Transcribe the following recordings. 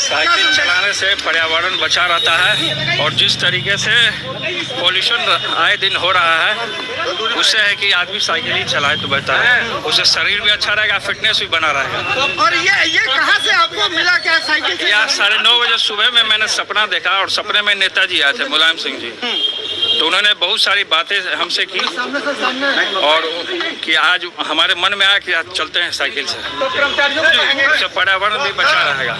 Cycle चलाने से पर्यावरण बचा रहता है और जिस तरीके से पॉल्यूशन आए दिन हो रहा है उससे है कि आदमी साइकिल ही चलाए तो बेहतर है, उससे शरीर भी अच्छा रहेगा, फिटनेस भी बना रहेगा। और ये कहाँ से आपको मिला क्या साइकिल? यहाँ 9:30 बजे सुबह में मैंने सपना देखा और सपने में नेताजी आए थे, मुलायम सिंह जी। तो उन्होंने बहुत सारी बातें हमसे की और कि आज हमारे मन में आया कि आज चलते हैं साइकिल से, उससे पर्यावरण भी बचा रहेगा।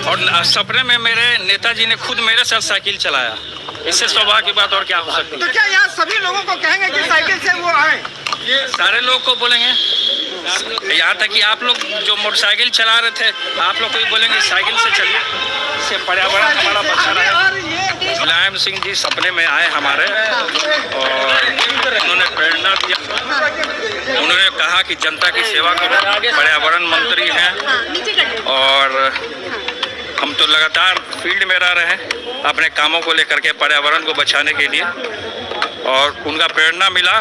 और सपने में मेरे नेताजी ने खुद मेरे साथ साइकिल चलाया, इससे सौभाग्य की बात और क्या हो सकती है। तो क्या यहाँ सभी लोगों को कहेंगे कि साइकिल से वो आए? सारे लोग को बोलेंगे, यहाँ तक कि आप लोग जो मोटरसाइकिल चला रहे थे आप लोग को भी बोलेंगे साइकिल से चलिए, इससे पर्यावरण हमारा बचा रहेगा। मुलायम सिंह जी सपने में आए हमारे और उन्होंने प्रेरणा दिया, उन्होंने कहा कि जनता की सेवा करो, पर्यावरण मंत्री हैं और हम तो लगातार फील्ड में रह रहे हैं अपने कामों को लेकर के पर्यावरण को बचाने के लिए, और उनका प्रेरणा मिला।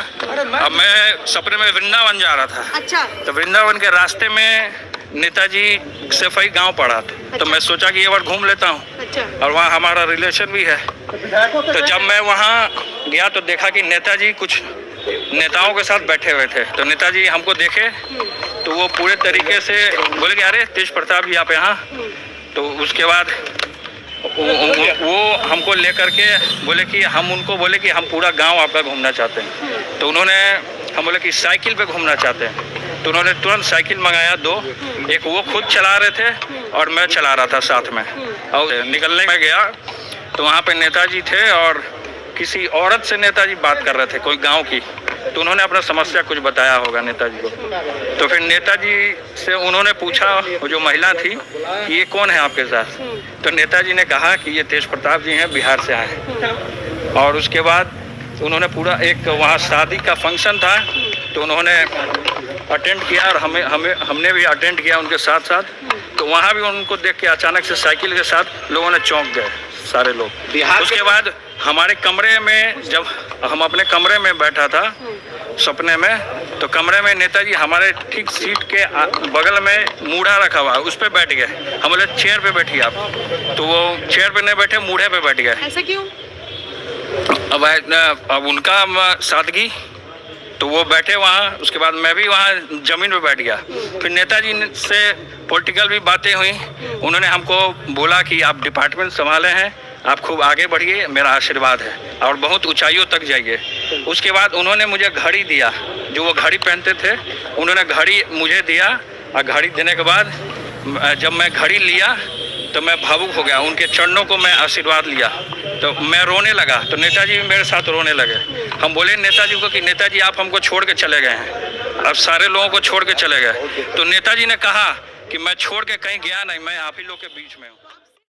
अब मैं सपने में वृंदावन जा रहा था। अच्छा। तो वृंदावन के रास्ते में नेताजी सफाई गांव पड़ा था, तो मैं सोचा कि एक बार घूम लेता हूँ। अच्छा। और वहाँ हमारा रिलेशन भी है। तो जब मैं वहाँ गया तो देखा कि नेताजी कुछ नेताओं के साथ बैठे हुए थे। तो नेताजी हमको देखे तो वो पूरे तरीके से बोले कि अरे तेज प्रताप जी आप यहाँ। तो उसके बाद वो हमको लेकर के बोले कि हम उनको बोले कि हम पूरा गांव आपका घूमना चाहते हैं। तो उन्होंने हम बोले कि साइकिल पे घूमना चाहते हैं। तो उन्होंने तुरंत साइकिल मंगाया 2, एक वो खुद चला रहे थे और मैं चला रहा था साथ में। और निकलने में गया तो वहाँ पे नेताजी थे और किसी औरत से नेताजी बात कर रहे थे, कोई गाँव की। तो उन्होंने अपना समस्या कुछ बताया होगा नेताजी को। तो फिर नेताजी से उन्होंने पूछा, वो जो महिला थी, कि ये कौन है आपके साथ? तो नेताजी ने कहा कि ये तेज प्रताप जी हैं, बिहार से आए हैं। और उसके बाद उन्होंने पूरा एक वहाँ शादी का फंक्शन था तो उन्होंने अटेंड किया और हमने भी अटेंड किया उनके साथ साथ। तो वहाँ भी उनको देख के अचानक से साइकिल के साथ लोगों ने चौंक गए सारे लोग। उसके बाद हमारे कमरे में, जब हम अपने कमरे में बैठा था सपने में, तो कमरे में नेताजी हमारे ठीक सीट के बगल में मूढ़ा रखा हुआ, उस पर बैठ गए। हम बोले चेयर पे बैठिए आप, तो वो चेयर पे नहीं बैठे, मूढ़े पे बैठ गए। ऐसा क्यों? अब उनका सादगी, तो वो बैठे वहाँ। उसके बाद मैं भी वहाँ जमीन पे बैठ गया। फिर नेताजी से पॉलिटिकल भी बातें हुई। उन्होंने हमको बोला कि आप डिपार्टमेंट संभाले हैं, आप खूब आगे बढ़िए, मेरा आशीर्वाद है और बहुत ऊंचाइयों तक जाइए। उसके बाद उन्होंने मुझे घड़ी दिया, जो वो घड़ी पहनते थे उन्होंने घड़ी मुझे दिया। और घड़ी देने के बाद जब मैं घड़ी लिया तो मैं भावुक हो गया, उनके चरणों को मैं आशीर्वाद लिया तो मैं रोने लगा। तो नेताजी भी मेरे साथ रोने लगे। हम बोले नेताजी को कि नेताजी आप हमको छोड़ के चले गए हैं, अब सारे लोगों को छोड़ के चले गए। तो नेताजी ने कहा कि मैं छोड़ के कहीं गया नहीं, मैं आप ही लोग के बीच में हूँ।